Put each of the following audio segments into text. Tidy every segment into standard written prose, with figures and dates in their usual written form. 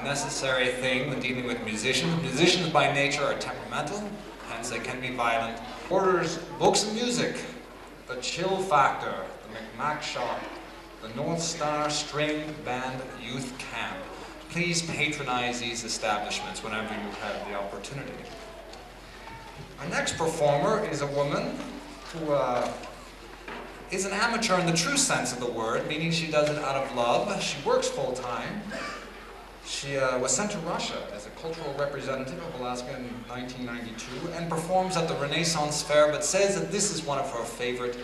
necessary thing when dealing with musicians. Musicians by nature are temperamental, hence they can be violent. Orders books and music, the Chill Factor, the McMack Shop, the North Star String Band Youth Camp. Please patronize these establishments whenever you have the opportunity. Our next performer is a woman who is an amateur in the true sense of the word, meaning she does it out of love. She works full-time. She was sent to Russia as a cultural representative of Alaska in 1992 and performs at the Renaissance Fair, but says that this is one of her favorite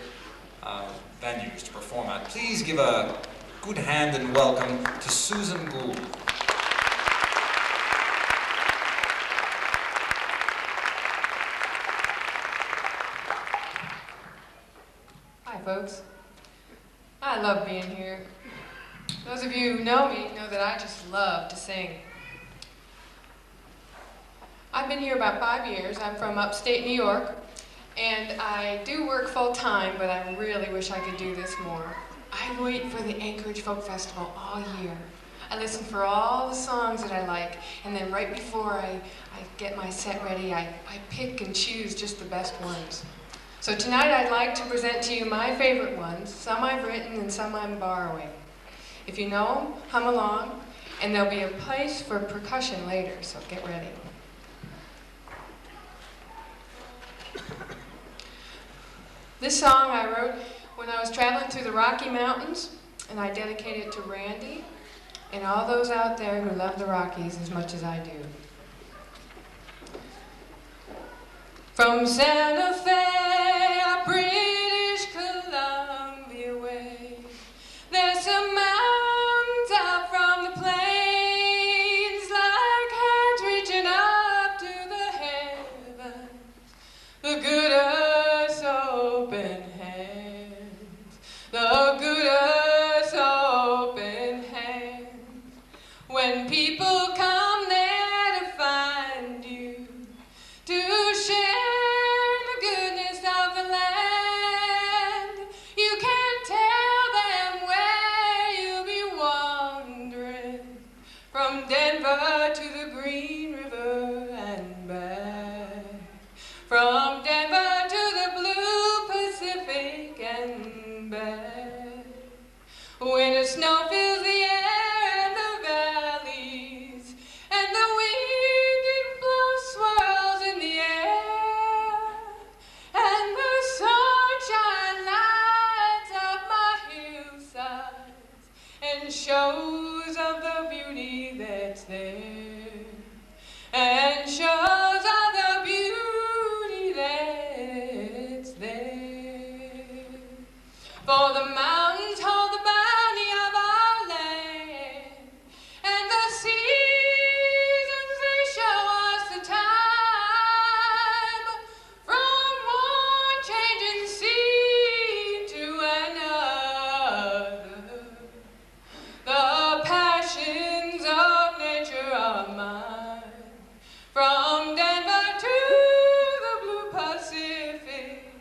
venues to perform at. Please give a good hand and welcome to Susan Guhl. Hi folks. I love being here. Those of you who know me know that I just love to sing. I've been here about 5 years. I'm from upstate New York, and I do work full-time, but I really wish I could do this more. I wait for the Anchorage Folk Festival all year. I listen for all the songs that I like, and then right before I get my set ready, I pick and choose just the best ones. So tonight I'd like to present to you my favorite ones, some I've written and some I'm borrowing. If you know them, hum along, and there'll be a place for percussion later, so get ready. This song I wrote when I was traveling through the Rocky Mountains, and I dedicate it to Randy and all those out there who love the Rockies as much as I do. From Santa Fe, up British Columbia way, there's some mountains out from the plains, like hands reaching up to the heavens, the good earth's open hands, the good earth's open hands. When people come there to find you, to share the goodness of the land, you can't tell them where you'll be wandering, from Denver to the Green River and back, from Denver to the blue Pacific and back. When the snow fills the air and the valleys, and the wind it blows swirls in the air, and the sunshine lights up my hillsides and shows of the beauty that's there, and shows of the beauty that's there. For the mountains hold the bounty of our land, and the seasons they show us the time, from one changing scene to another. The passions of nature are mine, from Denver to the blue Pacific,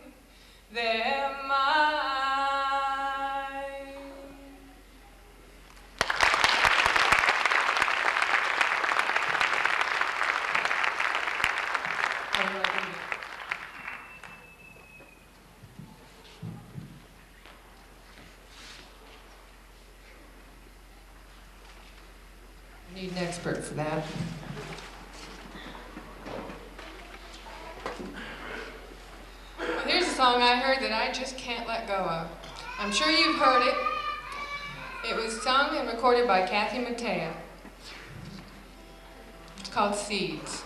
they're mine. I need an expert for that. Well, here's a song I heard that I just can't let go of. I'm sure you've heard it. It was sung and recorded by Kathy Mattea. It's called Seeds.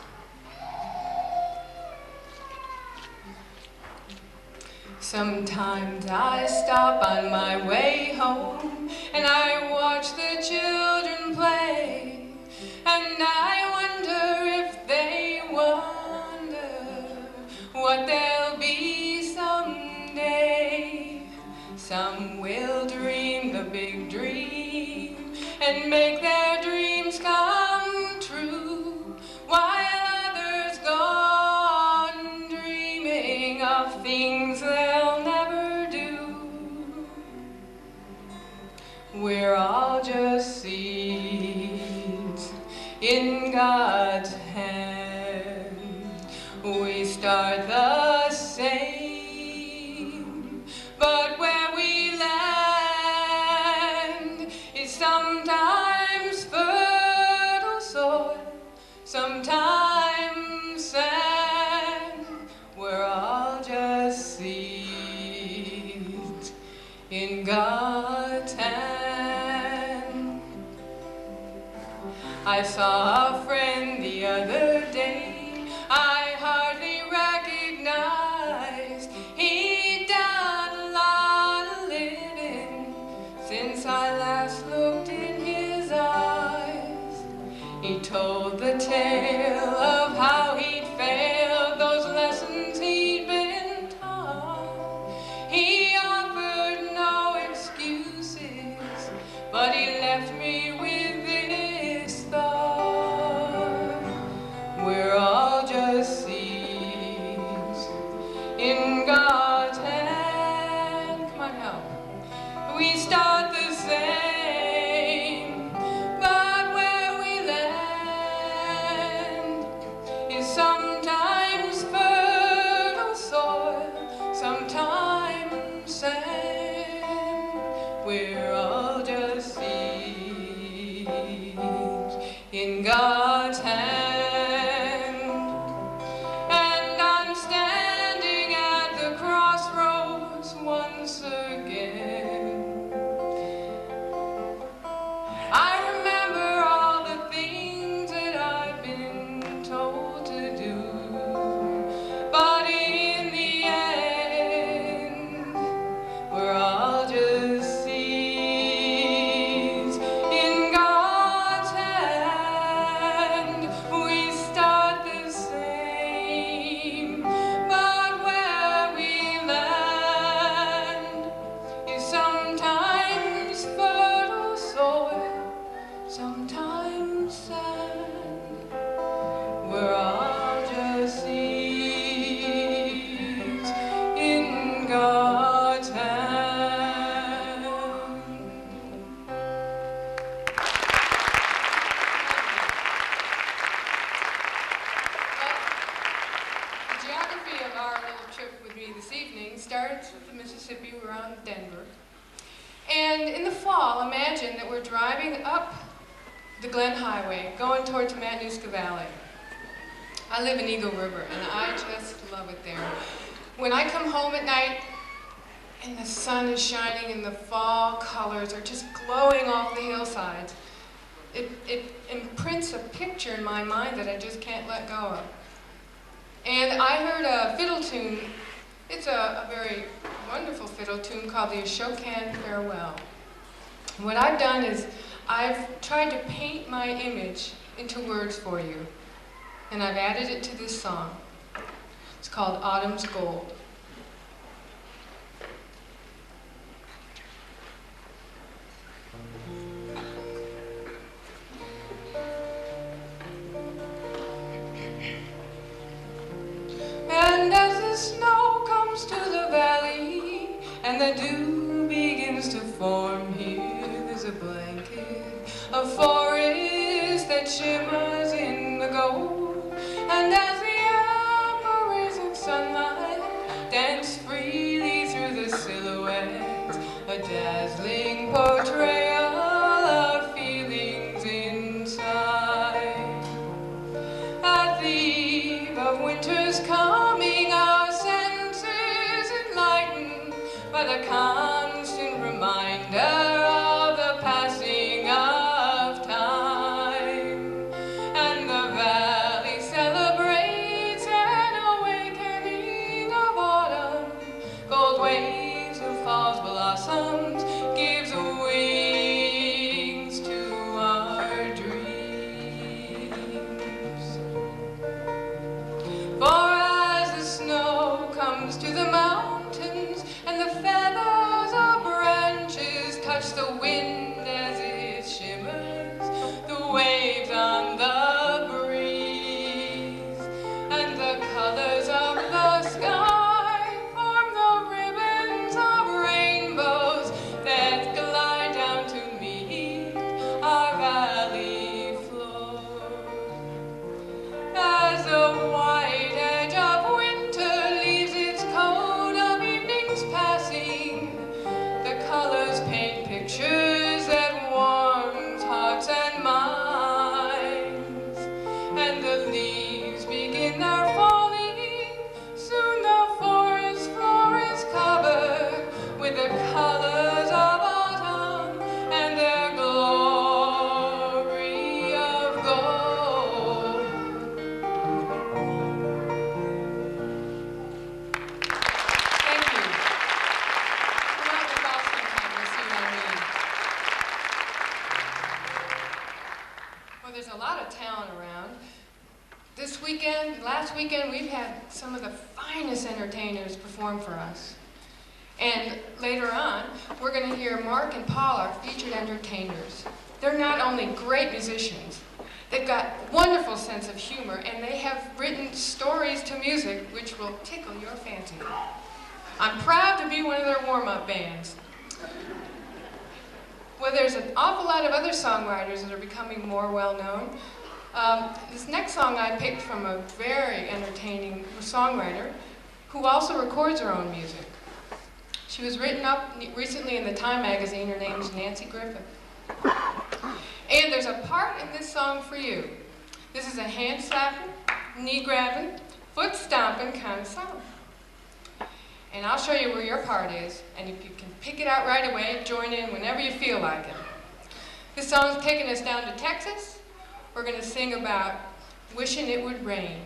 Sometimes I stop on my way home and I watch the children play, and I wonder if they wonder what they'll be someday. Some will dream the big dream and make their dreams come true, while others go on dreaming of things they'll never do. We're all just seeds in God's hand. We start the same, but where we land is sometimes fertile soil, sometimes sand. We're all just seeds in God's hand. I saw a friend the other day I hardly recognized. He'd done a lot of living since I last looked in his eyes. He told the tale of how he'd failed those lessons he'd been taught. He offered no excuses, but he left me with this thought: we're all just seeds in God's hand. Come on, help. We start the same, but where we land is sometimes fertile soil, sometimes sand. We're all just seeds in God's hand. And I'm standing at the crossroads once again. I remember all the things that I've been told to do, but in the end, we're all just seeds in God's hand. We start the same, but where we land is sometimes fertile soil, sometimes sand. We're all just seeds in God's hand. The geography of our little trip with me this evening starts with the Mississippi. We're on Denver. And in the fall, imagine that we're driving up the Glen Highway, going towards Matanuska Valley. I live in Eagle River, and I just love it there. When I come home at night, and the sun is shining, and the fall colors are just glowing off the hillsides, it imprints a picture in my mind that I just can't let go of. And I heard a fiddle tune. It's a very wonderful fiddle tune called the Ashokan Farewell. What I've done is I've tried to paint my image into words for you, and I've added it to this song. It's called Autumn's Gold. And as the snow comes to the valley and the dew begins to form here, there's a blanket of forest that shimmers in the gold. And as the upper rays of sunlight dance freely through the silhouettes, a dazzling portrayal of feelings inside. At the eve of winter's coming, our senses enlightened by the constant reminder of the passing of time. And the valley celebrates Well, there's a lot of talent around. This weekend, last weekend, we've had some of the finest entertainers perform for us. And later on, we're going to hear Mark and Paul, our featured entertainers. They're not only great musicians, they've got a wonderful sense of humor, and they have written stories to music which will tickle your fancy. I'm proud to be one of their warm-up bands. Well, there's an awful lot of other songwriters that are becoming more well-known. This next song I picked from a very entertaining songwriter who also records her own music. She was written up recently in the Time magazine. Her name's Nancy Griffith. And there's a part in this song for you. This is a hand-slapping, knee-grabbing, foot-stomping kind of song. And I'll show you where your part is, and if you can pick it out right away, join in whenever you feel like it. This song's taking us down to Texas. We're going to sing about wishing it would rain.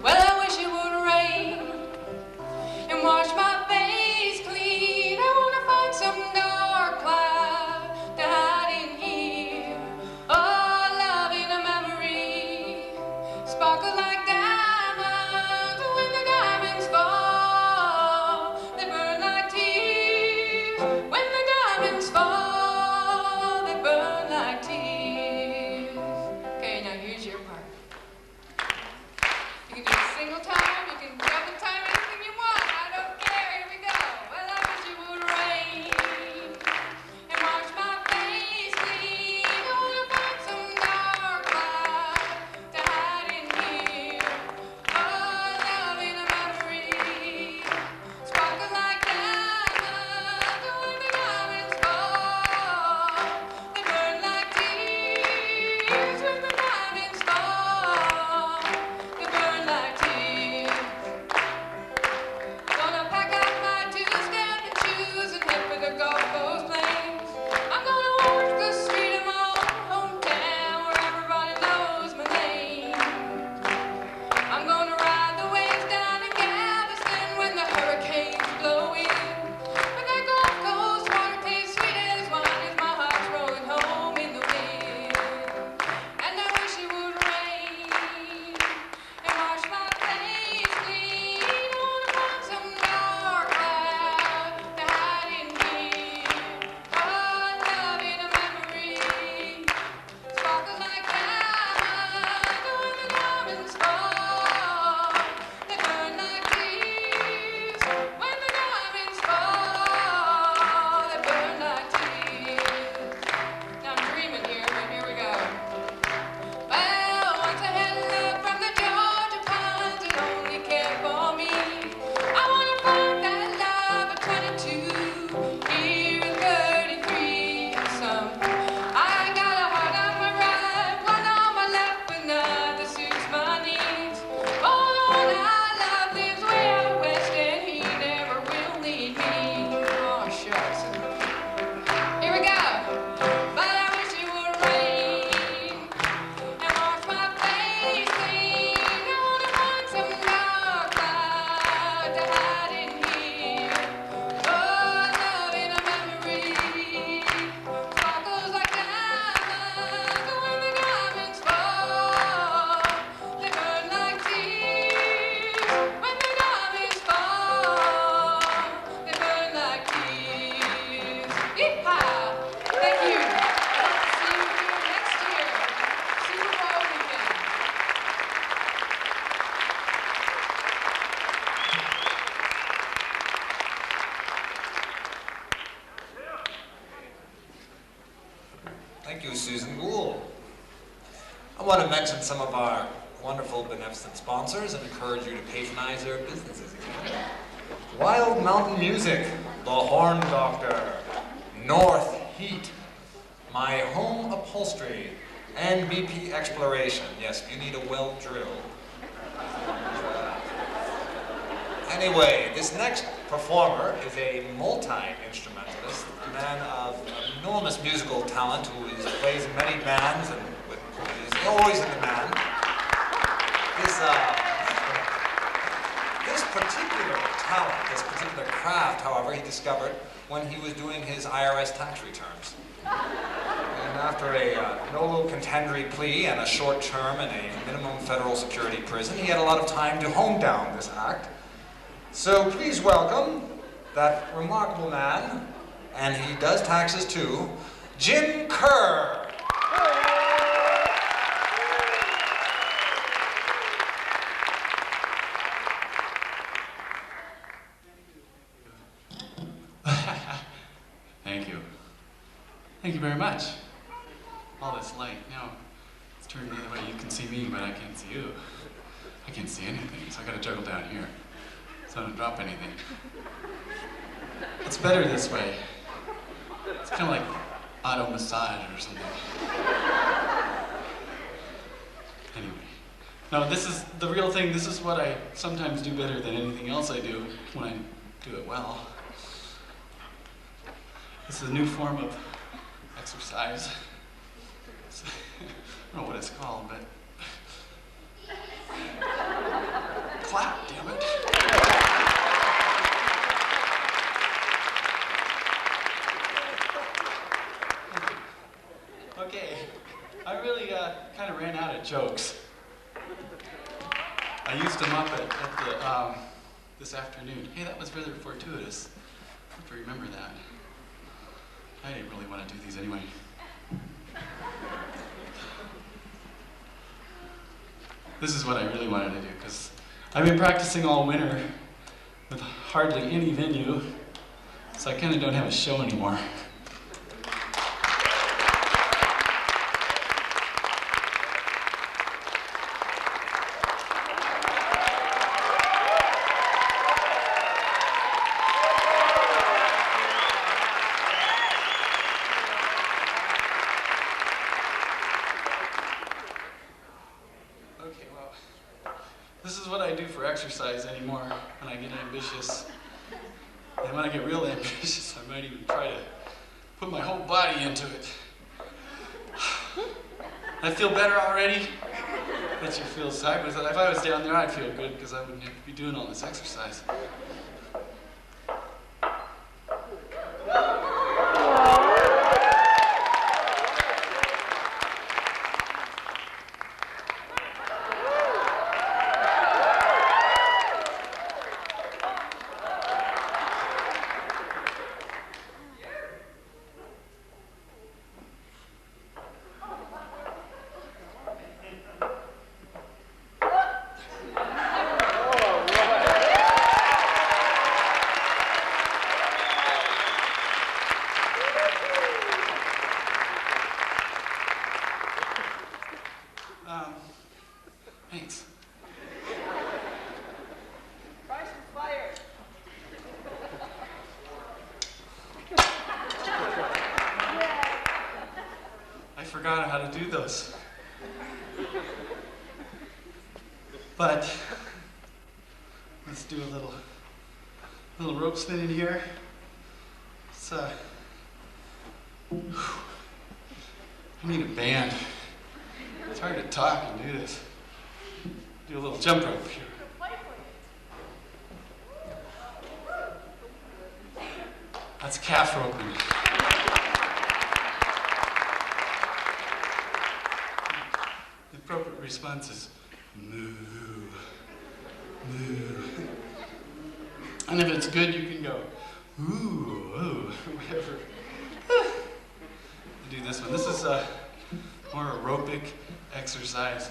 Well, I wish it would rain and wash my face clean. I want to find some dark cloud to hide in here. Oh, love in a memory, sparkle like diamonds. When the diamonds fall, they burn like tears. When the diamonds fall, they burn like tears. Okay, now here's your part. You can do a single time, you can double time, anything you want. I don't care. Here we go. Well, I wish it would rain and wash my face clean. I wanna find some dark cloud to hide in here. Oh, love in a memory, sparkle like diamonds. When the diamonds fall, they burn like tears. When the diamonds fall, they burn like tears. Gonna pack up my two-step and shoes and head for the Gulf Coast Plains. I'm gonna walk the street of my own hometown where everybody knows my name. I'm gonna ride the waves down in Galveston when the hurricanes blow in. When that Gulf Coast water tastes sweet as wine as my heart's rolling home in the wind. And I wish it would rain and wash my face clean. I wanna find some dark cloud to hide in here. Oh, love in a memory, sparkle like diamonds. When the diamonds fall, they burn like tears. When the diamonds fall, they burn like tears. Now I'm dreaming here, but here we go. Well, once I had love from the Georgia pines that only cared for me. I wanna find that love at 22, here at 33 or some. I got a heart on my right, one on my left, but none that suits my needs. Oh, the one I love lives way out west, and he never will need me. Oh, shucks. Here we go. But I wish it would rain and wash my face clean. I wanna find some dark cloud to hide in here. Oh, love in a memory, sparkles like diamonds. When the diamonds fall, they burn like tears. When the diamonds fall, they burn like tears. Yeehaw! Thank you. See you here next year. Super Bowl weekend. Thank you, Susan Guhl. I want to mention some of our wonderful beneficent sponsors and encourage you to patronize their businesses. Wild Mountain Music, The Horn Doctor, North Heat, My Home Upholstery, and BP Exploration. Yes, you need a well drill. Anyway, this next performer is a multi-instrumentalist, a man of enormous musical talent who plays in many bands and is always in demand. This particular talent, this particular craft, however, he discovered when he was doing his IRS tax returns. And after a nolo contendere plea and a short term in a minimum federal security prison, he had a lot of time to hone down this act. So please welcome that remarkable man, and he does taxes too, Jim Kerr. Thank you very much. All this light, now it's turned the other way. You can see me, but I can't see you. I can't see anything, so I gotta juggle down here so I don't drop anything. It's better this way. It's kind of like auto massage or something. Anyway, no, this is the real thing. This is what I sometimes do better than anything else I do when I do it well. This is a new form of exercise. I don't know what it's called, but clap, damn it. Okay, I really kind of ran out of jokes. I used them up at the this afternoon. Hey, that was rather fortuitous. I have to remember that. I didn't really want to do these anyway. This is what I really wanted to do, because I've been practicing all winter with hardly any venue, so I kind of don't have a show anymore. This is what I do for exercise anymore when I get ambitious. And when I get real ambitious, I might even try to put my whole body into it. I feel better already. Bet you feel sideways. If I was down there, I'd feel good because I wouldn't have to be doing all this exercise. Thanks. Price is fired. I forgot how to do those. But let's do a little rope spin in here. It's I need a band. It's hard to talk and do this. Do a little jump rope here. That's calf roping. The appropriate response is moo, moo. And if it's good, you can go ooh, ooh, whatever. Do this one. This is more aerobic exercise.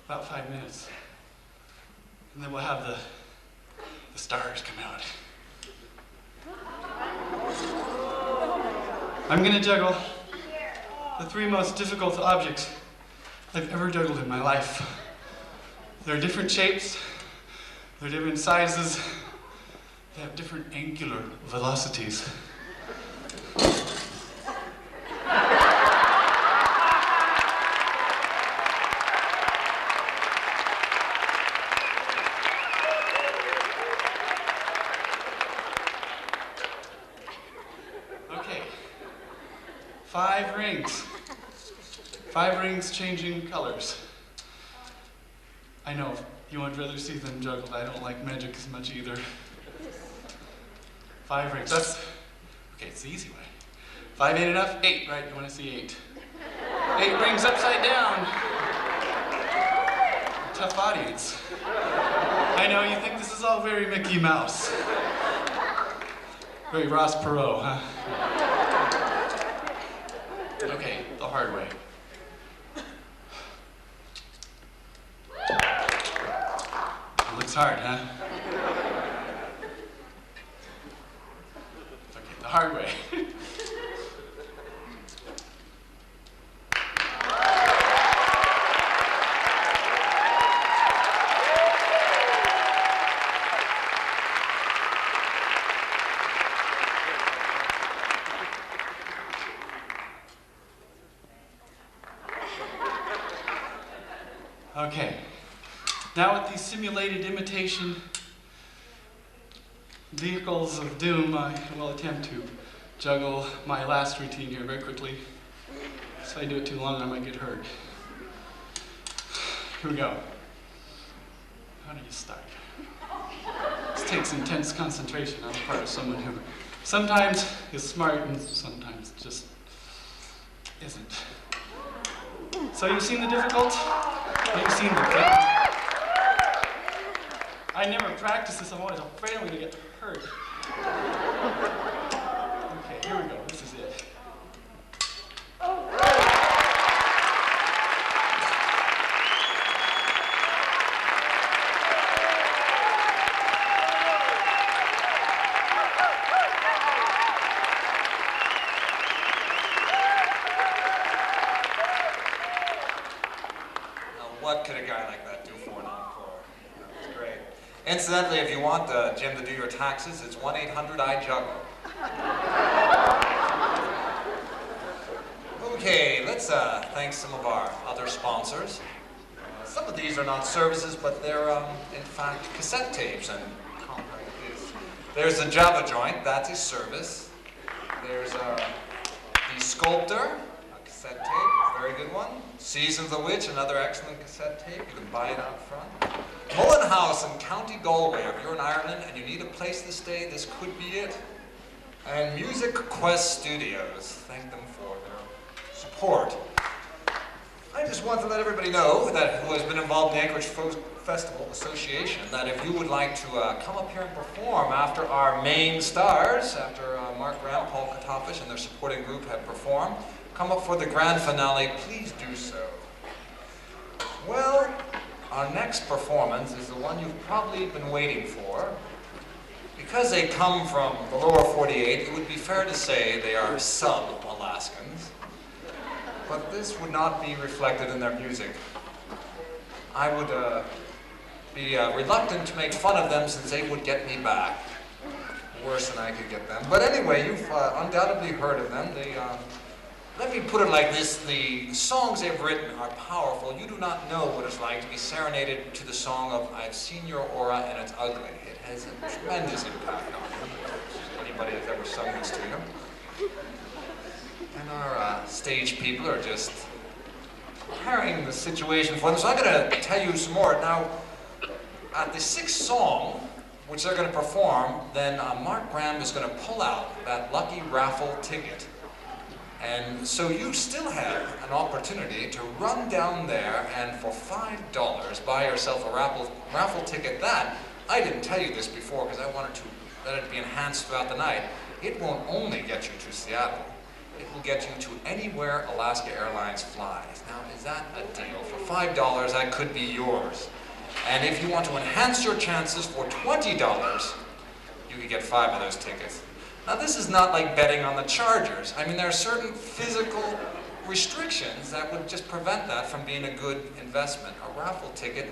About 5 minutes. And then we'll have the stars come out. I'm gonna juggle the 3 most difficult objects I've ever juggled in my life. They're different shapes, they're different sizes, They have different angular velocities. Okay. 5 rings. 5 rings changing colors. I know, you would rather see them juggled. I don't like magic as much either. 5 rings, that's, okay, it's the easy way. 5 ain't enough? 8, right, you wanna see 8. 8 rings upside down. Tough audience. I know, you think this is all very Mickey Mouse. Very Ross Perot, huh? Okay, the hard way. It looks hard, huh? Okay, the hard way. Okay, now with these simulated imitation vehicles of doom, I will attempt to juggle my last routine here very quickly. If I do it too long, I might get hurt. Here we go. How do you start? This takes intense concentration on the part of someone who sometimes is smart and sometimes just isn't. So you've seen the difficult? You've seen the good? I never practiced this. I'm always afraid I'm going to get hurt. Okay, here we go. This is it. What could a guy like that do for an encore? That was great. Incidentally, if you want Jim to do your taxes, it's 1-800-I-JUGGLE. Okay, let's thank some of our other sponsors. Some of these are not services, but they're in fact cassette tapes and compact discs. There's the Java Joint, that's a service. There's the Sculptor, a cassette tape, very good one. Season of the Witch, another excellent cassette tape. You can buy it out front. Mullen House in County Galway. If you're in Ireland and you need a place to stay, this could be it. And Music Quest Studios. Thank them for their support. I just want to let everybody know that who has been involved in the Anchorage Festival Association that if you would like to come up here and perform after our main stars, after Mark Graham, Paul Kotapish, and their supporting group have performed, come up for the grand finale, please do so. Well, our next performance is the one you've probably been waiting for. Because they come from the lower 48, it would be fair to say they are sub-Alaskans. But this would not be reflected in their music. I would be reluctant to make fun of them since they would get me back. Worse than I could get them. But anyway, you've undoubtedly heard of them. They, let me put it like this, the songs they've written are powerful. You do not know what it's like to be serenaded to the song of I've Seen Your Aura and It's Ugly. It has a tremendous impact on you. Anybody that's ever sung this to you. And our stage people are just carrying the situation for them. So I'm going to tell you some more. Now, at the 6th song, which they're going to perform, then Mark Graham is going to pull out that lucky raffle ticket. And so you still have an opportunity to run down there and for $5 buy yourself a raffle ticket that, I didn't tell you this before because I wanted to let it be enhanced throughout the night, it won't only get you to Seattle, it will get you to anywhere Alaska Airlines flies. Now, is that a deal? For $5, that could be yours. And if you want to enhance your chances for $20, you could get 5 of those tickets. Now, this is not like betting on the Chargers. I mean, there are certain physical restrictions that would just prevent that from being a good investment. A raffle ticket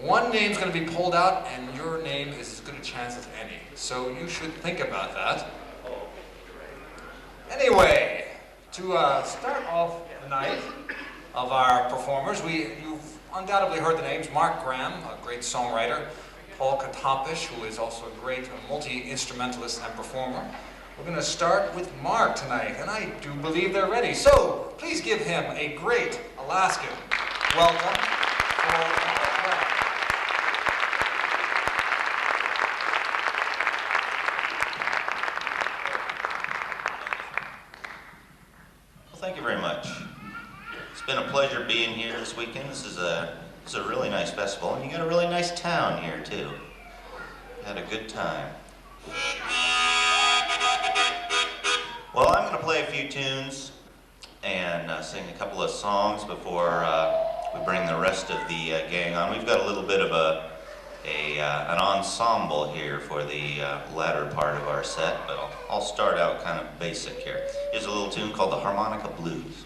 One name's going to be pulled out, and your name is as good a chance as any. So you should think about that. Anyway, to start off the night of our performers, you've undoubtedly heard the names Mark Graham, a great songwriter, Paul Kotapish, who is also a great multi-instrumentalist and performer. We're going to start with Mark tonight, and I do believe they're ready. So please give him a great Alaskan welcome for Mark Graham. Well, thank you very much. It's been a pleasure being here this weekend. This is a really nice festival, and you got a really nice town here too. Had a good time. Well, I'm going to play a few tunes and sing a couple of songs before we bring the rest of the gang on. We've got a little bit of an ensemble here for the latter part of our set, but I'll start out kind of basic here. Here's a little tune called the Harmonica Blues.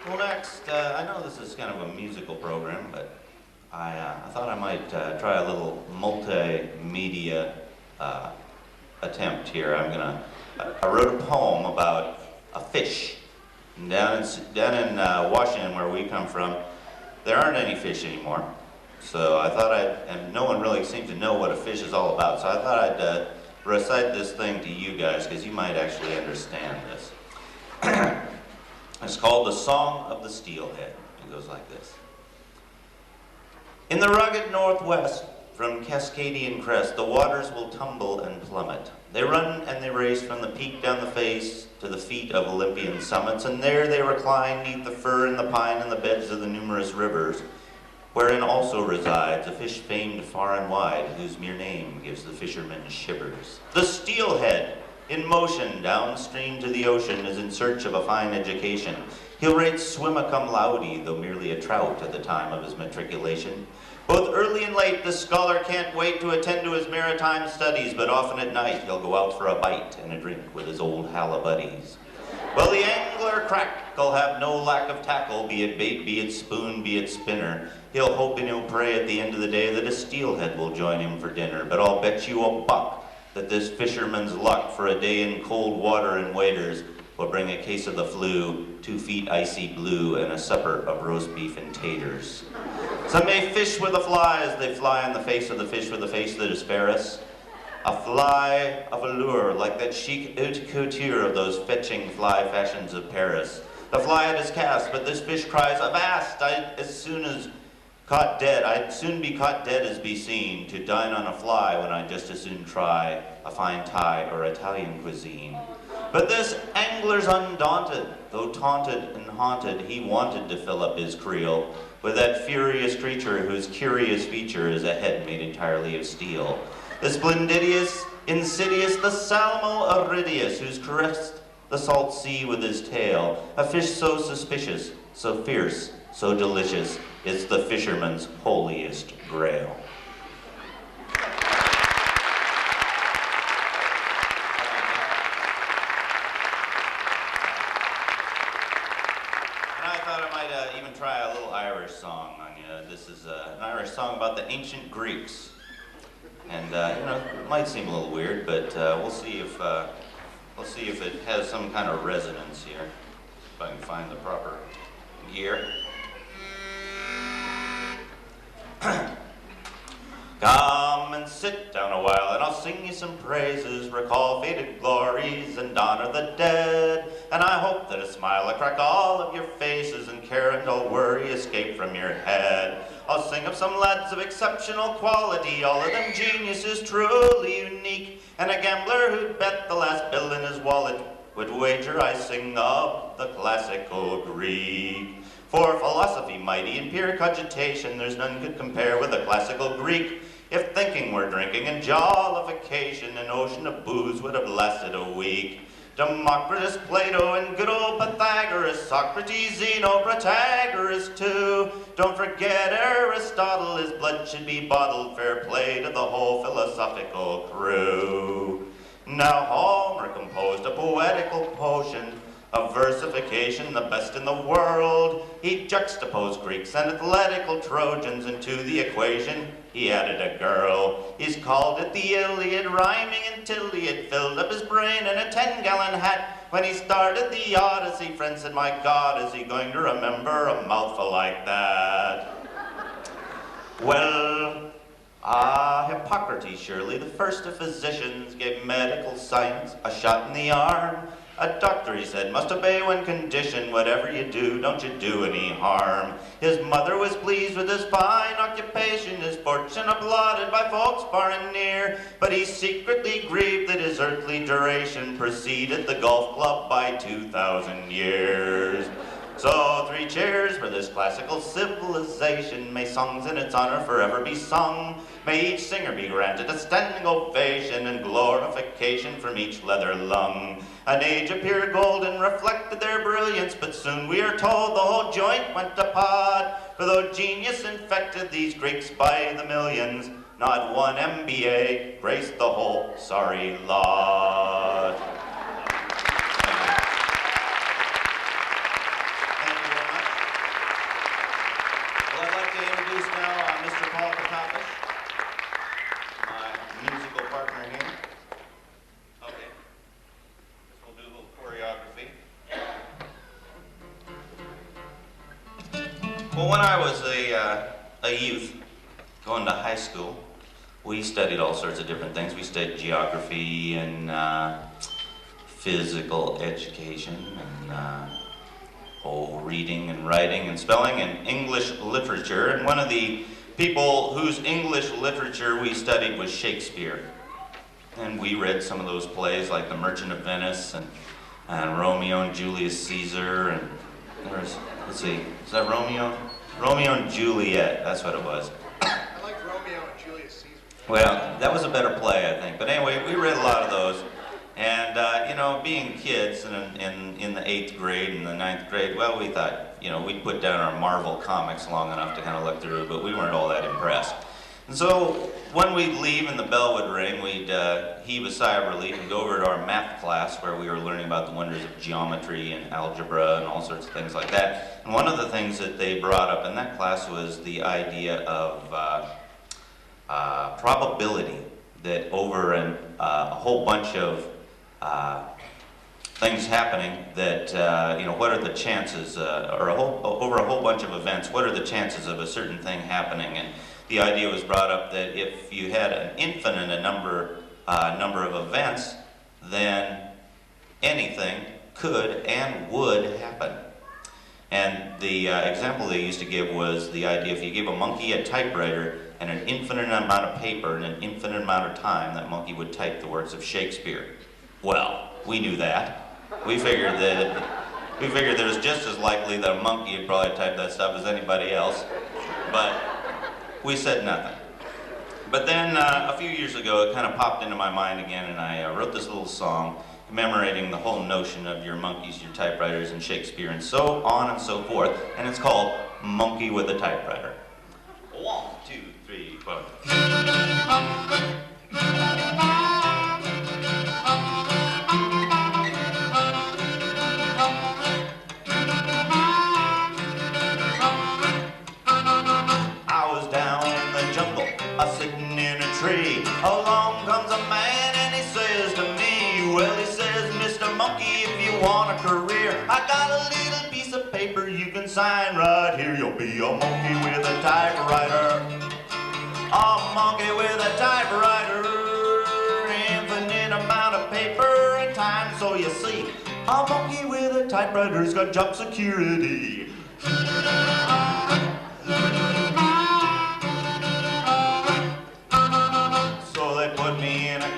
Well, next, I know this is kind of a musical program, but I thought I might try a little multimedia attempt here. I wrote a poem about a fish. And down in Washington, where we come from, there aren't any fish anymore. So I thought and no one really seems to know what a fish is all about. So I thought I'd recite this thing to you guys, because you might actually understand this. It's called The Song of the Steelhead. It goes like this. In the rugged northwest, from Cascadian crest, the waters will tumble and plummet. They run and they race from the peak down the face to the feet of Olympian summits, and there they recline neath the fir and the pine and the beds of the numerous rivers, wherein also resides a fish famed far and wide, whose mere name gives the fisherman shivers. The steelhead, in motion downstream to the ocean, is in search of a fine education. He'll rate swimma cum laude, though merely a trout at the time of his matriculation. Both early and late, the scholar can't wait to attend to his maritime studies, but often at night he'll go out for a bite and a drink with his old halibuddies. Well, the angler crack'll have no lack of tackle, be it bait, be it spoon, be it spinner. He'll hope and he'll pray at the end of the day that a steelhead will join him for dinner, but I'll bet you a buck that this fisherman's luck for a day in cold water and waders will bring a case of the flu, 2 feet icy blue, and a supper of roast beef and taters. Some may fish with a fly as they fly in the face of the fish with a face that is fairest. A fly of allure, like that chic haute couture of those fetching fly fashions of Paris. The fly at his cast, but this fish cries, avast! I'd soon be caught dead as be seen, to dine on a fly when I'd just as soon try a fine Thai or Italian cuisine. But this angler's undaunted, though taunted and haunted, he wanted to fill up his creel with that furious creature whose curious feature is a head made entirely of steel. The splendidious, insidious, the Salmo Iridius, who's caressed the salt sea with his tail. A fish so suspicious, so fierce, so delicious, it's the fisherman's holiest grail. And I thought I might even try a little Irish song on you. This is an Irish song about the ancient Greeks. And it might seem a little weird, but we'll see if it has some kind of resonance here. If I can find the proper gear. Come and sit down a while, and I'll sing you some praises, recall faded glories, and honor the dead. And I hope that a smile will crack all of your faces, and care and all worry escape from your head. I'll sing of some lads of exceptional quality, all of them geniuses truly unique, and a gambler who'd bet the last bill in his wallet would wager I sing of the classical Greek. For philosophy mighty and pure cogitation, there's none could compare with the classical Greek. If thinking were drinking and jollification, an ocean of booze would have lasted a week. Democritus, Plato, and good old Pythagoras, Socrates, Zeno, Protagoras too. Don't forget Aristotle, his blood should be bottled, fair play to the whole philosophical crew. Now Homer composed a poetical potion of versification, the best in the world. He juxtaposed Greeks and athletical Trojans into the equation. He added a girl. He's called it the Iliad, rhyming until he had filled up his brain in a 10-gallon hat. When he started the Odyssey, friends said, my God, is he going to remember a mouthful like that? Well, Hippocrates, surely the first of physicians, gave medical science a shot in the arm. A doctor, he said, must obey when conditioned. Whatever you do, don't you do any harm. His mother was pleased with his fine occupation, his fortune applauded by folks far and near. But he secretly grieved that his earthly duration preceded the golf club by 2,000 years. So 3 cheers for this classical civilization. May songs in its honor forever be sung. May each singer be granted a standing ovation and glorification from each leather lung. An age of pure golden reflected their brilliance, but soon we are told the whole joint went to pot. For though genius infected these Greeks by the millions, not one MBA graced the whole sorry lot. Introduce now Mr. Kotapish, my musical partner here. Okay, we'll do a little choreography. Well, when I was a youth, going to high school, we studied all sorts of different things. We studied geography and physical education and reading and writing and spelling and English literature. And one of the people whose English literature we studied was Shakespeare. And we read some of those plays like The Merchant of Venice and Romeo and Julius Caesar. And there's, let's see, is that Romeo? Romeo and Juliet, that's what it was. I like Romeo and Julius Caesar. Well, that was a better play, I think. But anyway, we read a lot of those. And, you know, being kids in the 8th grade and the 9th grade, well, we thought, you know, we'd put down our Marvel comics long enough to kind of look through, but we weren't all that impressed. And so when we'd leave and the bell would ring, we'd heave a sigh of relief and go over to our math class where we were learning about the wonders of geometry and algebra and all sorts of things like that. And one of the things that they brought up in that class was the idea of probability, that over a whole bunch of things happening, that you know, what are the chances, or over a whole bunch of events, what are the chances of a certain thing happening? And the idea was brought up that if you had an infinite number of events, then anything could and would happen. And the example they used to give was the idea, if you gave a monkey a typewriter and an infinite amount of paper and an infinite amount of time, that monkey would type the works of Shakespeare. Well, we knew that. We figured that it was just as likely that a monkey would probably type that stuff as anybody else, but we said nothing. But then a few years ago, it kind of popped into my mind again, and I wrote this little song commemorating the whole notion of your monkeys, your typewriters, and Shakespeare, and so on and so forth, and it's called Monkey with a Typewriter. 1, 2, 3, 4. Sitting in a tree, along comes a man and he says to me, well, he says, Mr. Monkey, if you want a career, I got a little piece of paper you can sign right here. You'll be a monkey with a typewriter, a monkey with a typewriter, infinite amount of paper and time. So you see, a monkey with a typewriter's got job security.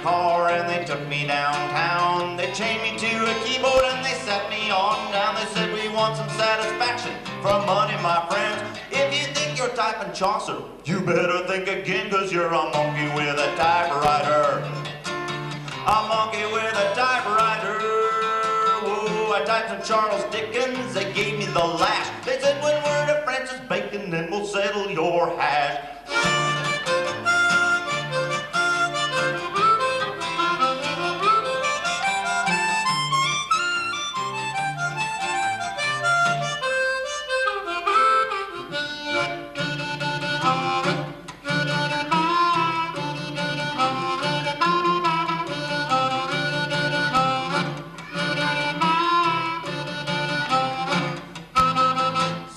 Car and they took me downtown. They chained me to a keyboard and they set me on down. They said, we want some satisfaction from money, my friends. If you think you're typing Chaucer, you better think again, cause you're a monkey with a typewriter. A monkey with a typewriter. Whoa, I typed some Charles Dickens, they gave me the lash. They said, one word of Francis Bacon and we'll settle your hash.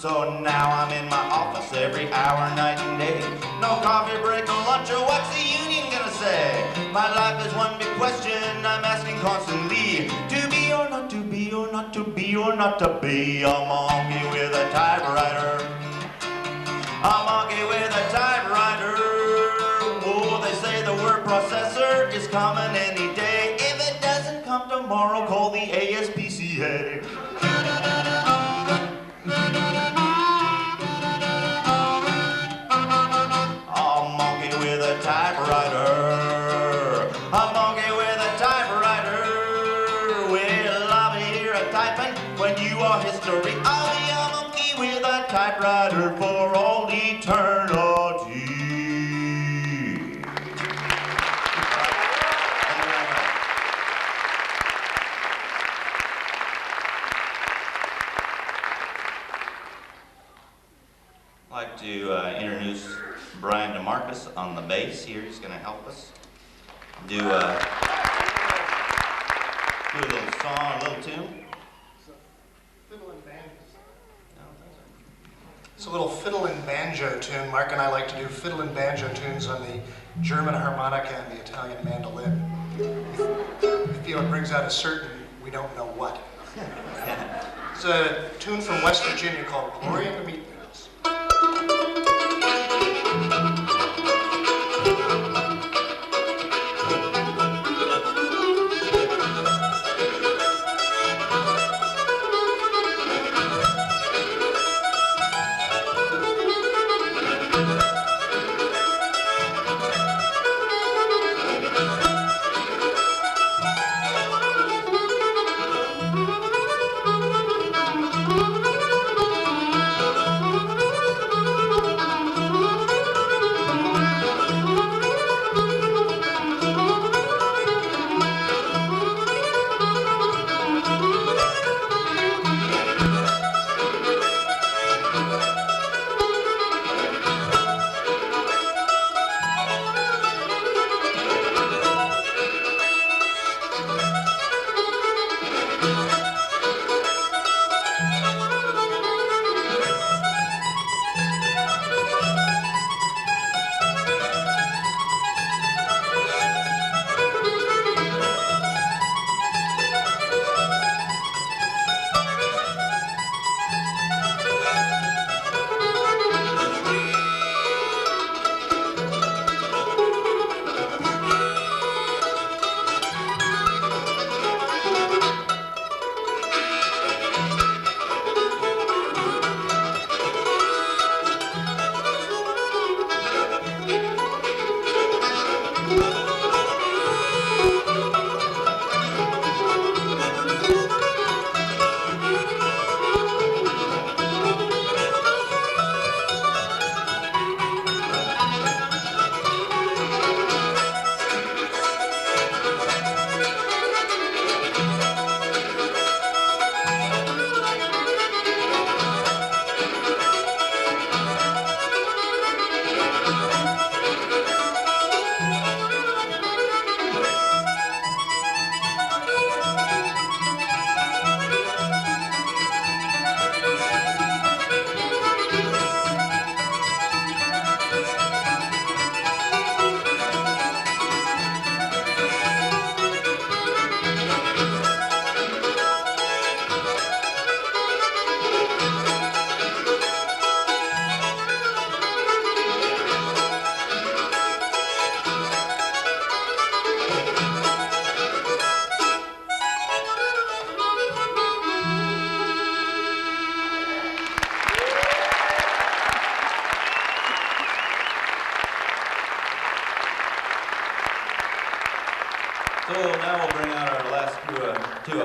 So now I'm in my office every hour, night and day. No coffee break or lunch, or what's the union gonna say? My life is one big question I'm asking constantly. To be or not to be, or not to be, or not to be a monkey with a typewriter. A monkey with a typewriter. Whoa, they say the word processor is coming any day. If it doesn't come tomorrow, call the ASPCA. Typewriter, a monkey with a typewriter. Well, I'll be here a-typing when you are history. I'll be a monkey with a typewriter for all eternity. I'd like to introduce Brian DeMarcus on the bass here. He's going to help us do a little song, a little tune. Fiddle and banjo. It's a little fiddle and banjo tune. Mark and I like to do fiddle and banjo tunes on the German harmonica and the Italian mandolin. We feel it brings out a certain, we don't know what. It's a tune from West Virginia called Glory and the Meatballs.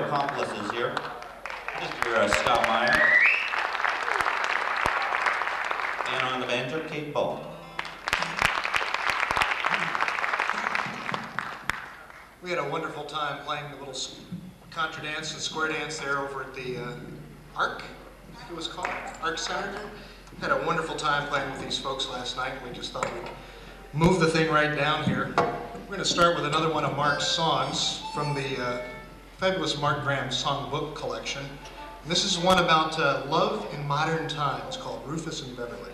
accomplices here. Mr. Scott Meyer. And on the banjo, Kate Bowen. We had a wonderful time playing the little contra dance and square dance there over at the Arc, I think it was called, Arc Center. Had a wonderful time playing with these folks last night, and we just thought we'd move the thing right down here. We're going to start with another one of Mark's songs from the fabulous Mark Graham songbook collection. And this is one about love in modern times called Rufus and Beverly.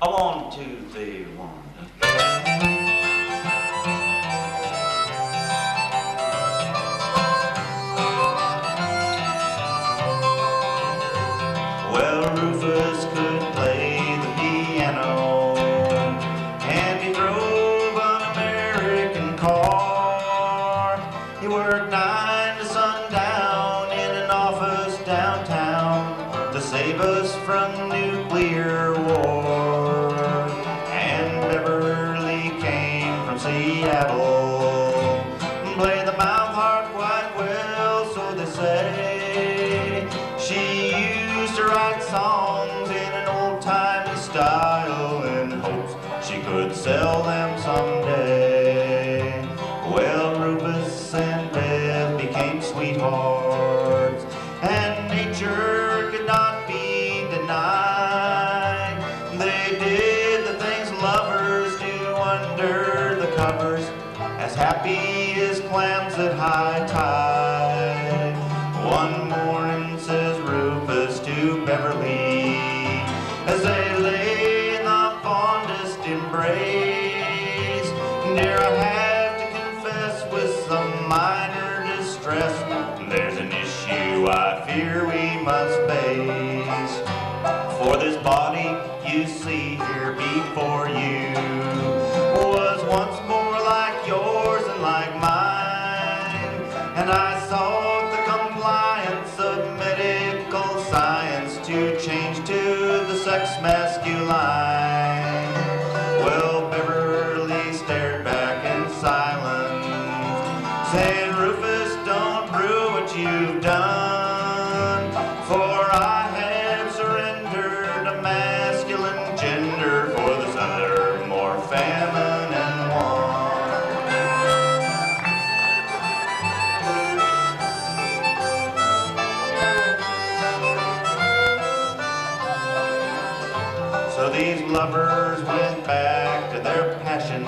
A 1, 2, 3, 1. Well, Rufus could play the piano, and he drove an American car. He worked 9 to sundown in an office downtown to save us from nuclear war. And Beverly came from Seattle, played the mouth harp quite well, so they say. She used to write songs in an old-timey style in hopes she could sell them someday. Well, Rufus and Bev became sweethearts, and nature could not be denied. They did the things lovers do under the covers, as happy as clams at high tide. One morning, says Rufus to Beverly, as they lay in the fondest embrace, dear, I have to confess with some minor distress, there's an issue I fear we must face. For this body you see here before you was once more like yours and like mine, and I sought the compliance of medical science to change to the sex masculine. Well, Beverly stared back in silence, saying, Rufus, don't brew what you've done, for I have surrendered a masculine gender for this other more feminine one. So these lovers went back to their passions,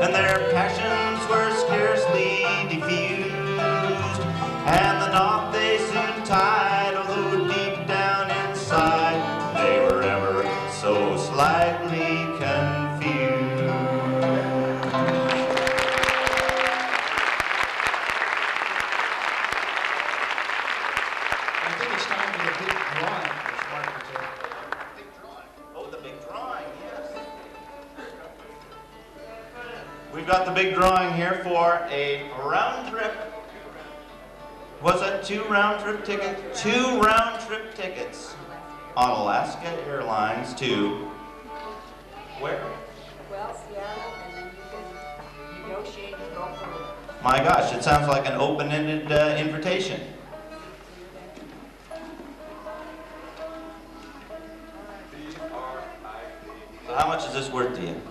and their passions were scarcely diffused, and the knot they soon tied, although deep down inside they were ever so slightly confused. I think it's time for the big drawing, which Mark would say. Big drawing. Oh, the big drawing, yes. We've got the big drawing here for a round trip. Was it 2 round trip tickets? 2 round trip tickets on Alaska Airlines to where? Well, Seattle, and then you can negotiate and go through. My gosh, it sounds like an open-ended invitation. So how much is this worth to you?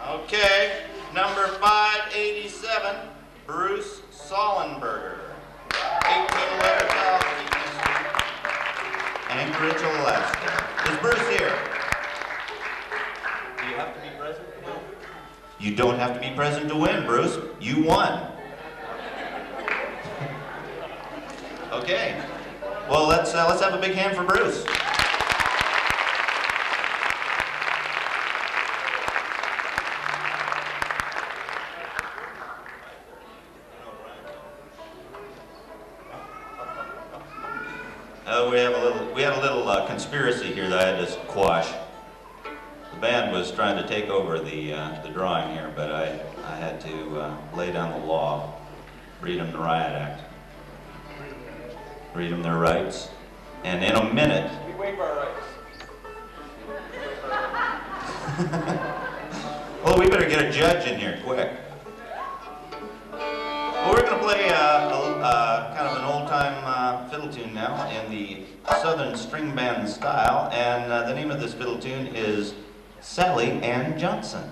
Okay, number 587, Bruce Sollenberger, 1811 South Anchorage, Alaska. Is Bruce here? Do you have to be present to win? You don't have to be present to win, Bruce. You won. Okay. Well, let's have a big hand for Bruce. We had a little conspiracy here that I had to quash. The band was trying to take over the drawing here, but I had to lay down the law, read them the Riot Act, read them their rights, and in a minute. We waive our rights. Well, we better get a judge in here quick. Well, we're going to play kind of an old-time fiddle tune now in the Southern String Band style, and the name of this fiddle tune is Sally Ann Johnson.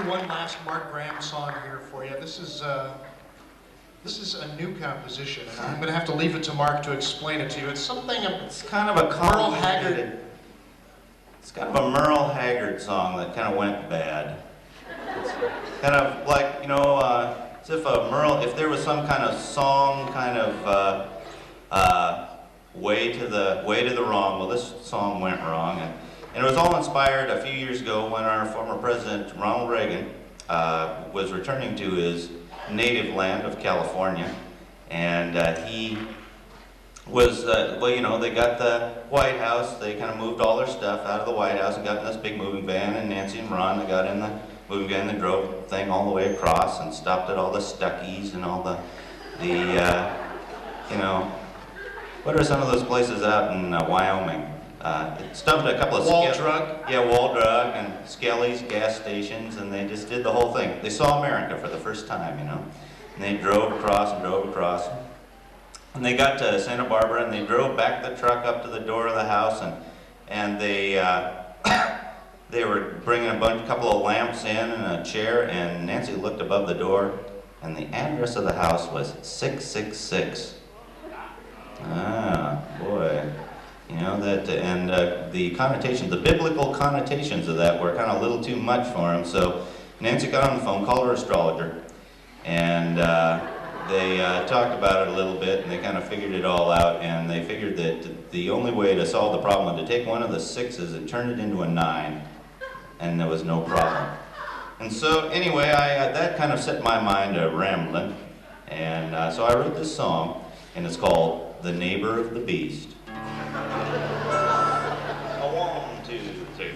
One last Mark Graham song here for you. This is a new composition, and I'm going to have to leave it to Mark to explain it to you. It's something. It's kind of a Merle Haggard. It's kind of a Merle Haggard song that kind of went bad. It's kind of like, you know, as if there was some kind of song, kind of way to the wrong. Well, this song went wrong. And it was all inspired a few years ago when our former president, Ronald Reagan, was returning to his native land of California. And he was, well, you know, they got the White House, they kind of moved all their stuff out of the White House and got in this big moving van, and Nancy and Ron, they got in the moving van, they drove the thing all the way across and stopped at all the Stuckies and all the you know, what are some of those places out in Wyoming? It stumped a couple of Wall Drug. Yeah, Wall Drug and Skelly's gas stations, and they just did the whole thing. They saw America for the first time, you know. And they drove across and drove across. And they got to Santa Barbara, and they drove back the truck up to the door of the house, and they they were bringing a couple of lamps in and a chair, and Nancy looked above the door, and the address of the house was 666. Ah, boy. You know, that, and the connotations, the biblical connotations of that were kind of a little too much for him. So Nancy got on the phone, called her astrologer, and they talked about it a little bit, and they kind of figured it all out, and they figured that the only way to solve the problem was to take one of the 6s and turn it into a 9, and there was no problem. And so anyway, that kind of set my mind rambling, and so I wrote this song, and it's called The Neighbor of the Beast. A 1, 2, 3.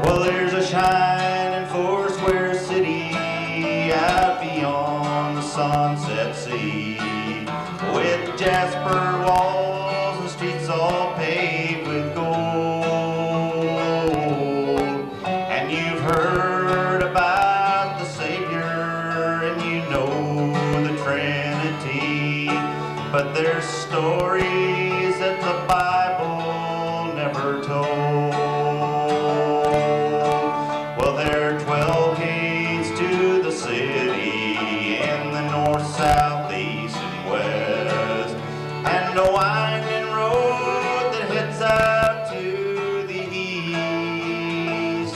Well, there's a shining four-square city out beyond the sunset sea, with jasper walls and streets all paved with gold. but there's stories that the Bible never told. Well, there are 12 gates to the city in the north, south, east, and west, and a winding road that heads out to the east.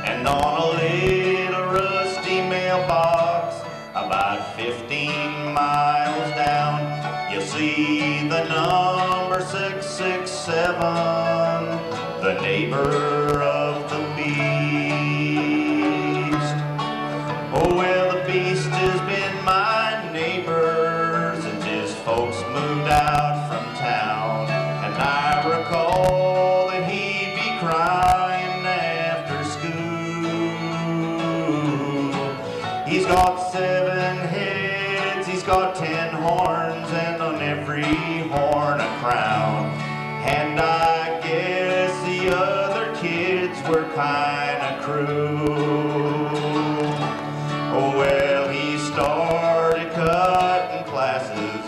And on a little rusty mailbox about 15 miles down, you'll see the number 667, the neighbor of the beast. Oh, well, the beast has been my neighbor since his folks moved out from town, and I recall that he'd be crying after school. He's got 7 heads, he's got 10 horns, and on every horn a crown. And I guess the other kids were kinda cruel. Oh, well, he started cutting classes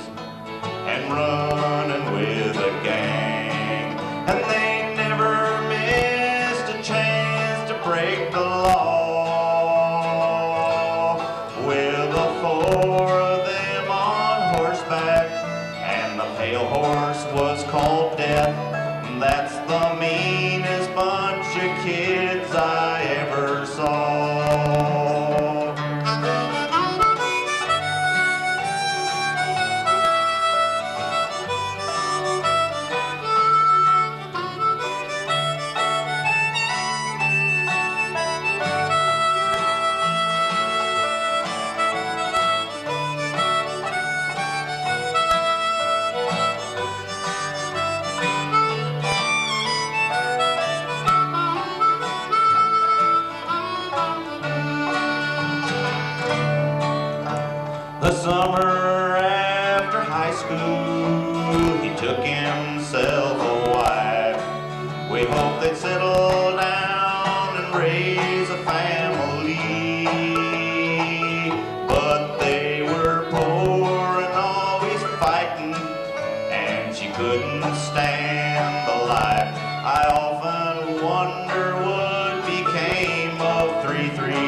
and running with a gang, and they never missed a chance to break the law. Well, the 4 of them on horseback, and the pale horse was called Death. That's the meanest bunch of kids I ever saw. The summer after high school, he took himself a wife. We hoped they'd settle down and raise a family, but they were poor and always fighting, and she couldn't stand the life. I often wonder what became of 333.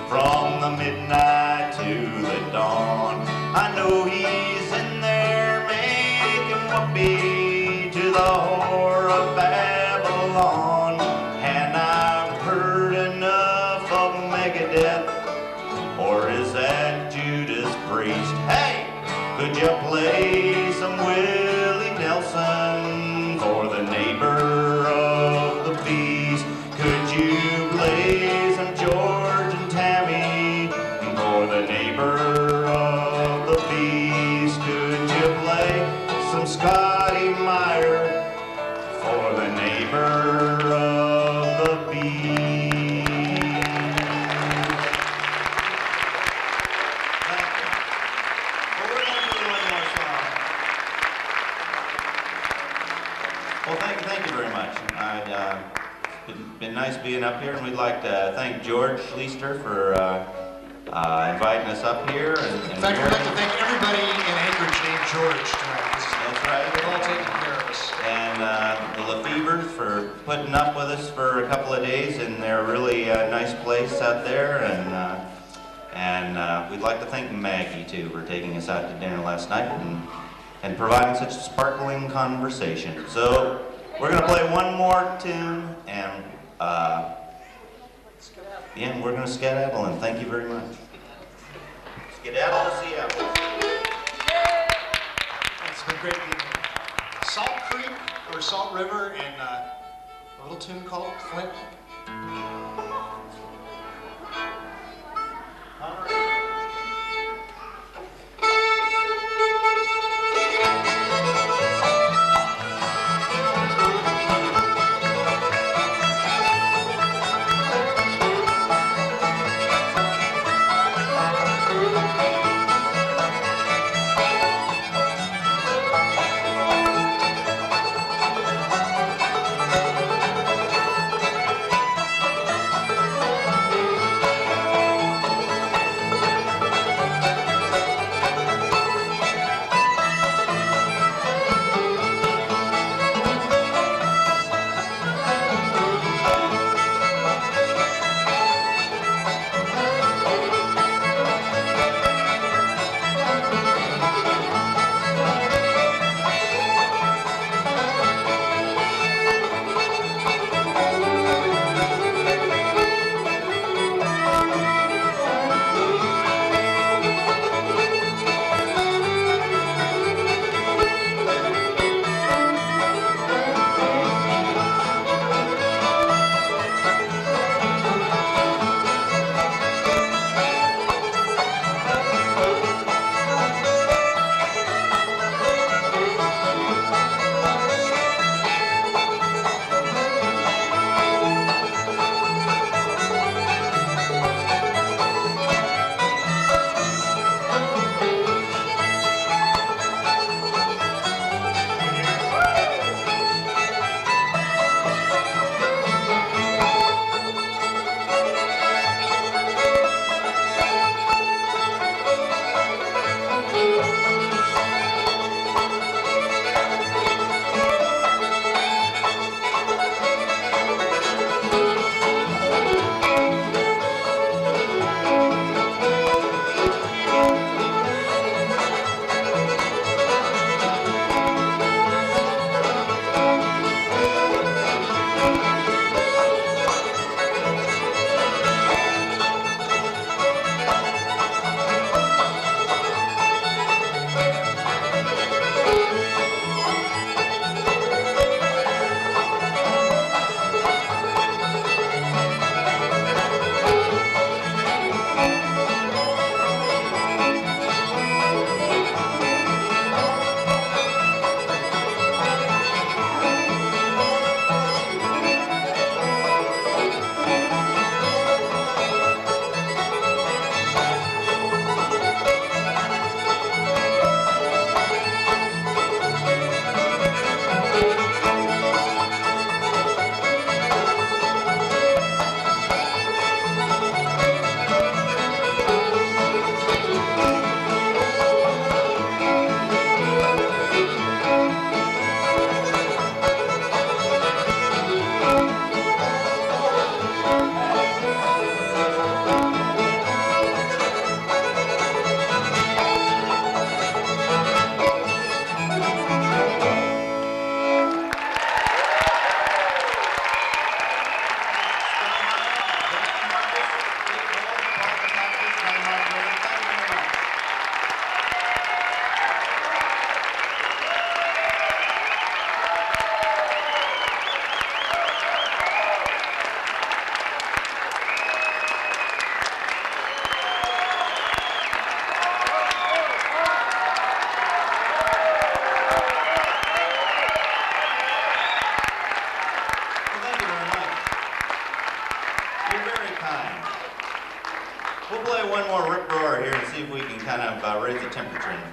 From the midnight to the dawn, I know he's in there making whoopee to the whore of Babylon. And I've heard enough of Megadeth, or is that Judas Priest? Hey, could you play some Willie Nelson for the neighbor of the beast? Could you play some George and Tammy for the neighbor of the beast? Could you play some Scotty Meyer for the neighbor of the beast? Thank you. Well, we're going to do one more song. Well, thank you very much. It's been nice being up here, and we'd like to thank George Leister for inviting us up here. In fact, we'd like to thank everybody in Anchorage named George tonight. That's right. They've all taken care of us. And the Lefevres for putting up with us for a couple of days in their really nice place out there. And we'd like to thank Maggie, too, for taking us out to dinner last night and providing such a sparkling conversation. So we're going to play one more tune, and yeah, we're going to skedaddle, and thank you very much. Skedaddle to Seattle. It's been great being here. Salt Creek, or Salt River, and a little tune called Flint.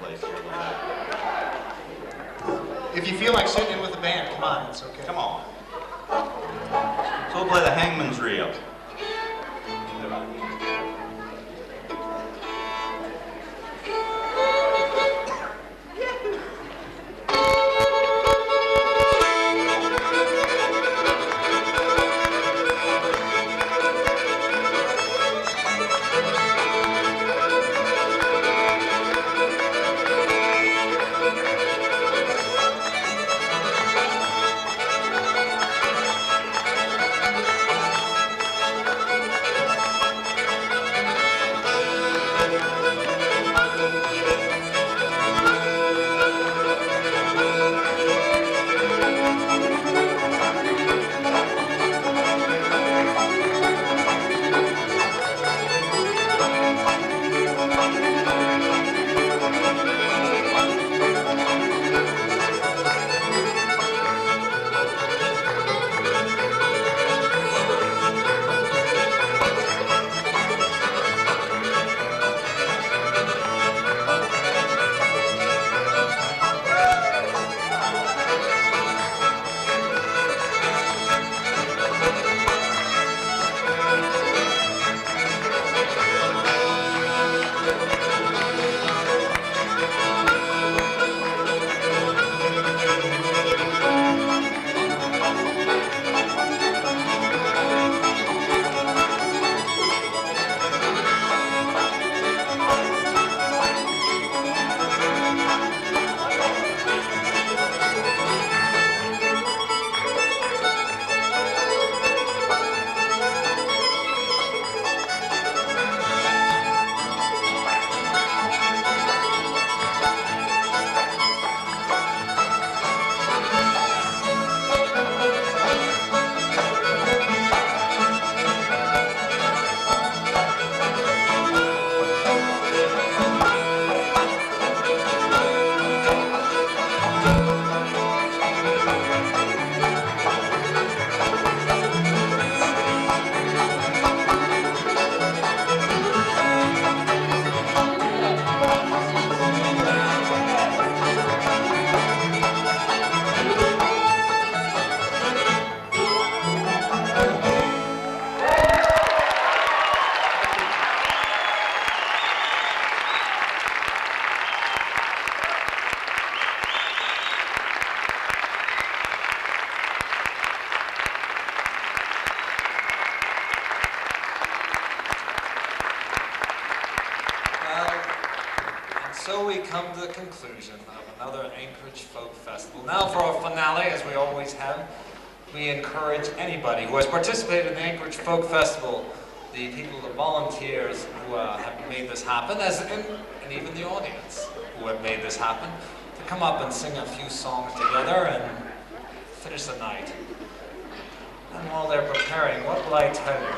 place here a little bit. If you feel like sitting in with the band, come on, it's okay. Come on. So we'll play the Hangman's Reel. So we come to the conclusion of another Anchorage Folk Festival. Now for our finale, as we always have, we encourage anybody who has participated in the Anchorage Folk Festival, the people, the volunteers who have made this happen, and even the audience who have made this happen, to come up and sing a few songs together and finish the night. And while they're preparing, what will I tell you?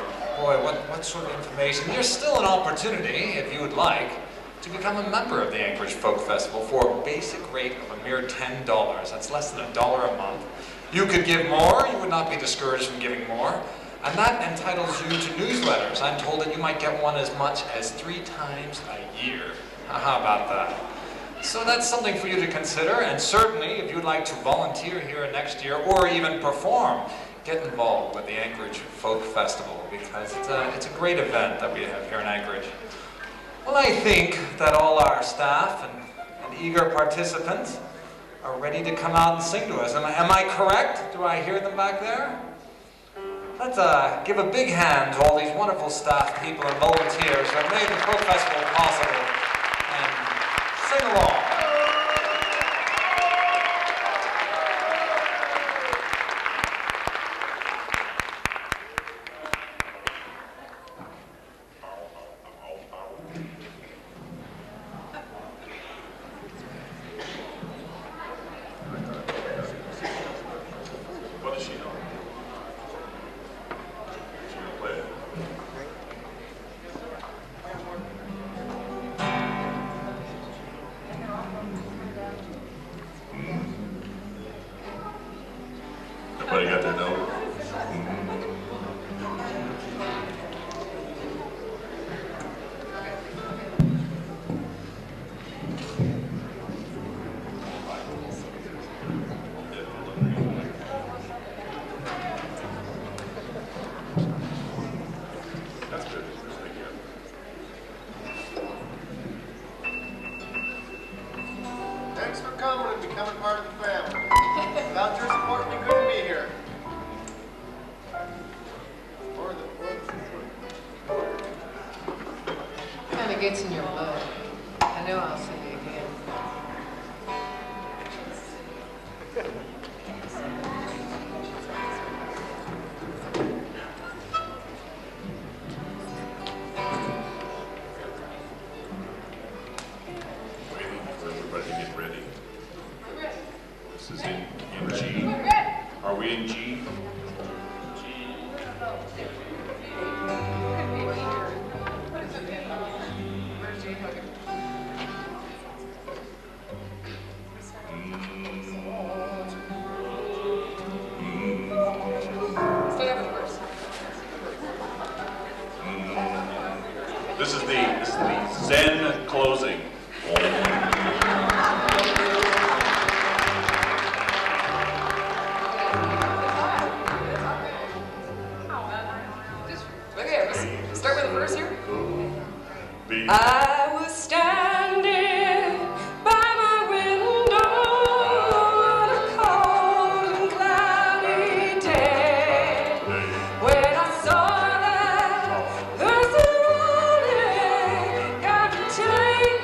Boy, what sort of information? There's still an opportunity, if you would like, to become a member of the Anchorage Folk Festival for a basic rate of a mere $10. That's less than $1 a month. You could give more, you would not be discouraged from giving more, and that entitles you to newsletters. I'm told that you might get one as much as 3 times a year. How about that? So that's something for you to consider, and certainly if you'd like to volunteer here next year or even perform, get involved with the Anchorage Folk Festival, because it's a great event that we have here in Anchorage. Well, I think that all our staff and eager participants are ready to come out and sing to us. Am I correct? Do I hear them back there? Let's give a big hand to all these wonderful staff people and volunteers who have made the Folk Festival possible, and sing along. becoming part of the family. Without your support, we couldn't be here. Kind of gets in your blood. I know I'll see you again. Waiting for everybody to get ready. We're ready. This is in G. We're ready. Are we in G? This is the Zen closing. Okay, let's start with the verse here. B. I was standing by my window on a cold and cloudy day when I saw that the surrounding got to take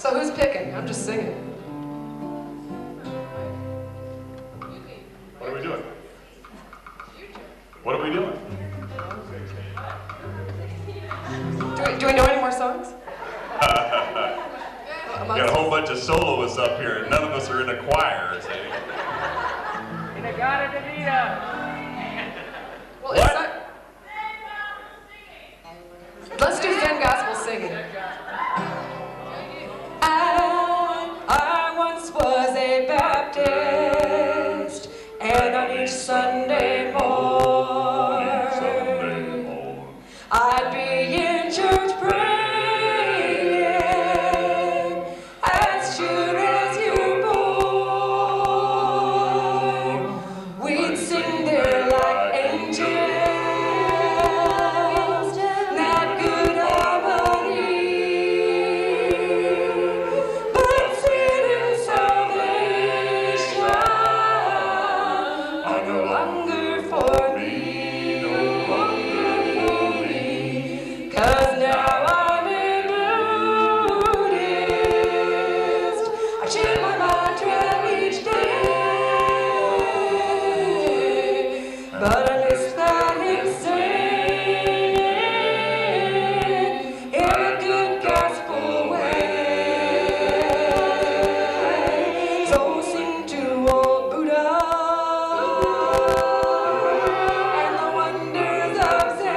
So who's picking? I'm just singing. What are we doing? What are we doing? Do we know any more songs? We got a whole bunch of soloists up here, and none of us are in a choir, see? Well, What? Let's do Zen gospel singing. I once was a Baptist, and on each Sunday morning, I'd be in church praying as sure as you're born. We'd sing there like angels, that good harmony. But sin and salvation are no longer for me. 'Cause now I'm a Buddhist. I change my mantra each day, but I miss that insane in a good gospel way. So sing to old Buddha and the wonders of Zen.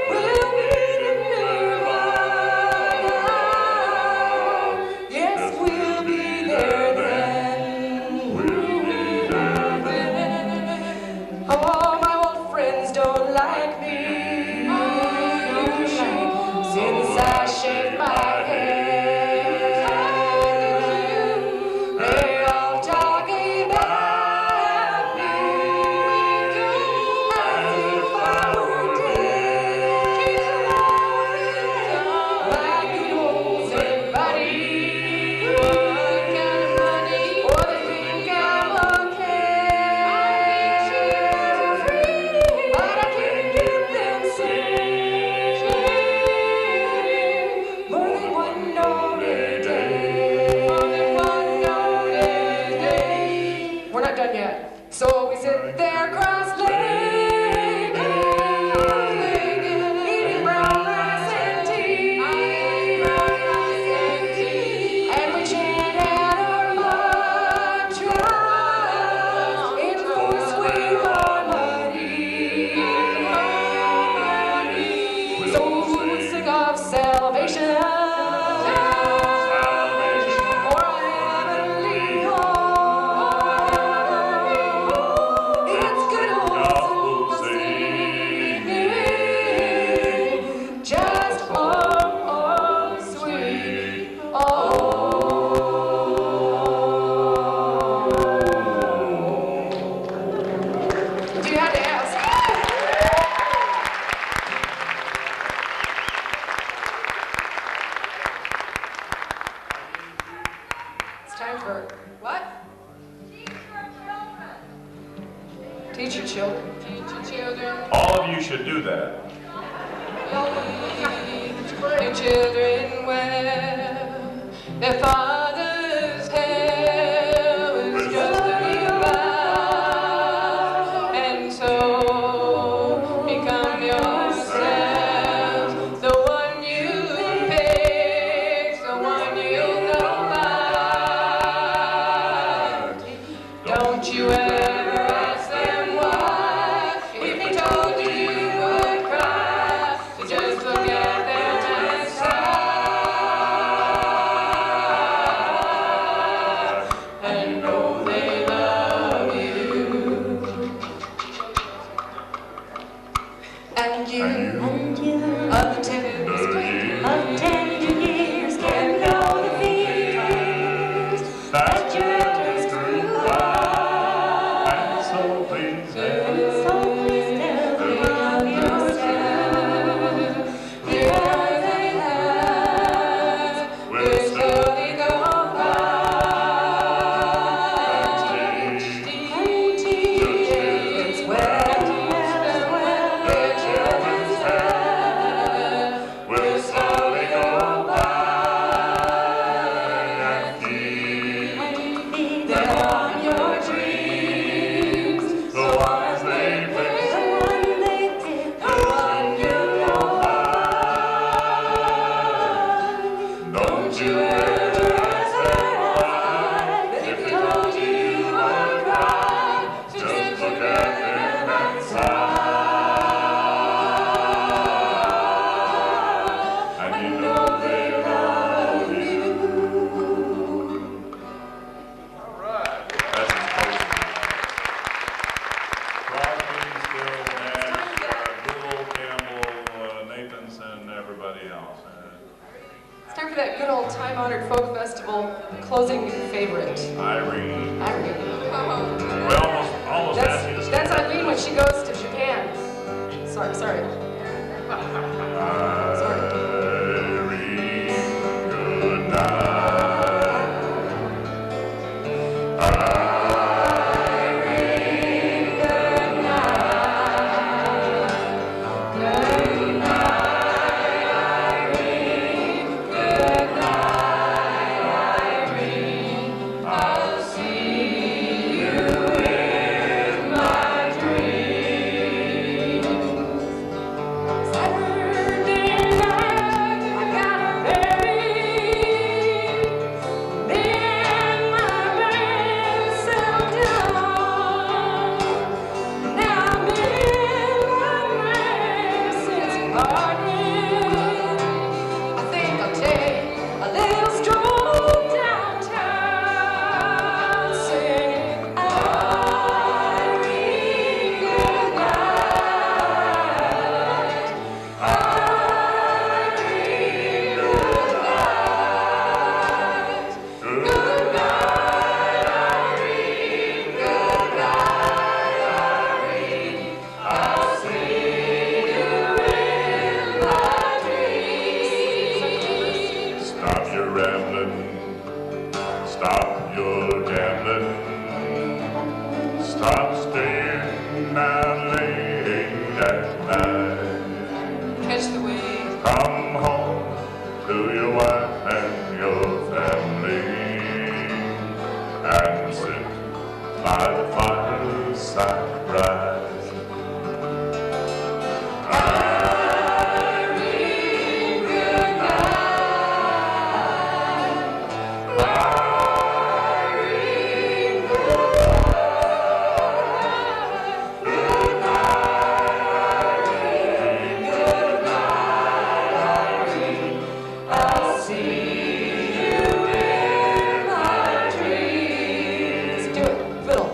We'll meet in Nirvana. Yes, we'll be there then. Oh, my old friends don't like me since I shaved my head. They're all talking about me as if I were dead. My good old Zen buddy, what kind of money? Oh, they think I'm okay, but I can't get them singing more than one note a day. We're not done yet. So we sit there cross-legged, eating brown rice and tea, and we chant out our mantras in full swing harmony. So we sing of salvation, or a heavenly home. It's good old singing, just sweet Do you have to ask? It's time for what? Teach your children. Teach your children. All of you should do that. Your children well. Their father's hell is just a goodbye. And so become yourself, the one you pick, the one you go by. Don't you ever ask them why. If they told you, you would cry. So just look at them and sigh, and know they love you. And you, of the tender years, can know the fears that journeys through life. closing favorite? Irene. Irene. We almost asked you to That's Irene when she goes to Japan. Sorry. Sorry. Irene, good night. Irene, good night. Good night, Irene. Good night, Irene. I'll see you in my dreams. Saturday night, I got a baby. Me and my band settled down. Now me and my man since parting. I think I'll take a little stroll downtown, singing Irene, good night. Irene, good night. Good night, Irene. Good night, Irene. I'll see you in my dreams. Stop your rambling. Stop your gambling. Stop staying out late at night. Catch the wave. Come home to your wife and your family and sit by the fireside bright. Irene, good night. Irene, good night. Good night, Irene. Good night, Irene. I'll see you in my dreams. Do it, fiddle.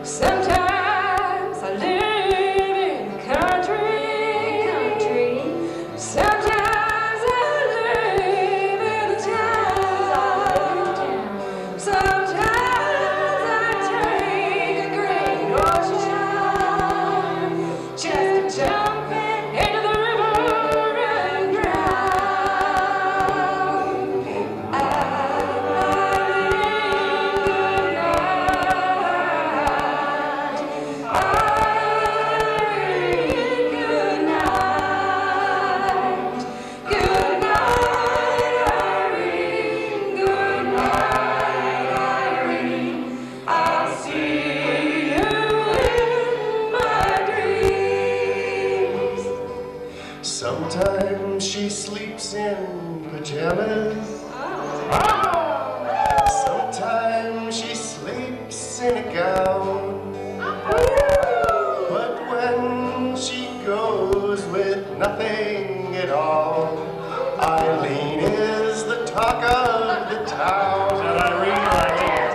Sometimes I live in the country. Sometimes I live in the town. Sometimes I take a great ocean just to jump into the river and drown. Sometimes she sleeps in pajamas. Sometimes she sleeps in a gown. But when she goes with nothing at all, Eileen is the talk of the town. Is that Irene right here?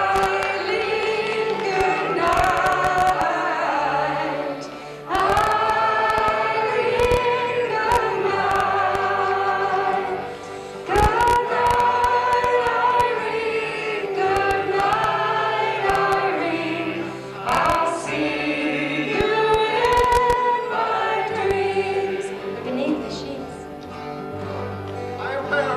Eileen, good night. Eileen, good night. Good night, Irene. Good night, Irene. I'll see you in my dreams. Beneath the sheets. I went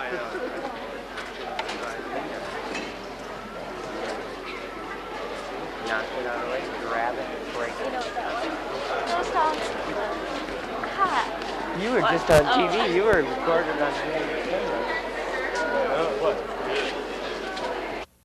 Knock it out of the way, grab it, break it. Just on cut. You were just on TV. You were recorded on camera.